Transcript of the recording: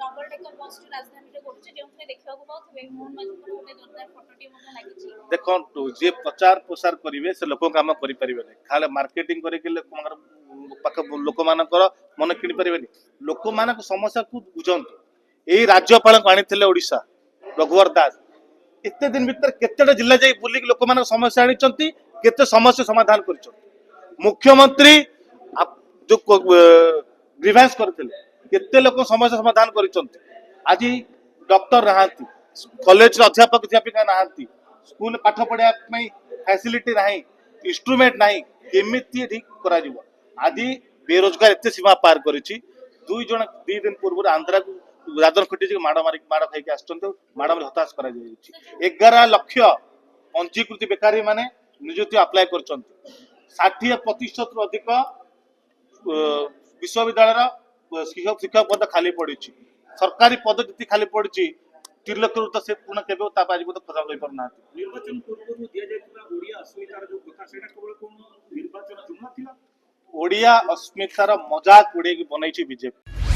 Double decker bus राजधानी रे गोटे जेउथे देखिବାକୁ पाउथबे मोहन माझीଙ୍କର ଗୋଟେ ଦରଦାର ଫଟୋଟି ମଧ୍ୟ ଲାଗିଛି। देखो जे प्रचार प्रसार करेंगे से लोक काम करें खाली मार्केटिंग करके लोक मान मन किणी पारे लोक मान समस्या को बुझंतु यही राज्यपाल को आनी ओडिशा रघुवर दास एते दिन भीतर केते जिला जाई बुलिक लोक मान समस्या आनी केते समस्या समाधान कर मुख्यमंत्री जो ग्रीवेंस करते केते लोक समस्या समाधान कर आज डॉक्टर नहांती कॉलेज अध्यापक अध्यापिका नहांती स्कूल पाठ पढ़ा फैसिलिटी ना इंस्ट्रूमेंट ना केमी ठीक कर आज बेरोजगार एत सीमा पार कर दुई जन 2 दिन पूर्व आंध्रा को दादन खटी माड़ मारिक माड़ खाई आड़ मार हताश कर 11 लाख पंजीकृत बेकारी माने निजुक्ति अप्लाई कर 60% अधिक विश्वविद्यालय शिक्षक पद खाली पड़ी सरकारी पद जी खाली पड़ी 3 लाख तो से पूर्ण केबे आज खजा कर पार ना निर्वाचन पूर्व दिया जायतिबा ओडिया अस्मितार जो कथा सेटा केवल कोन निर्वाचन जुमा थिला ओडिया अस्मितार मजाक उड़े बनई बीजेपी।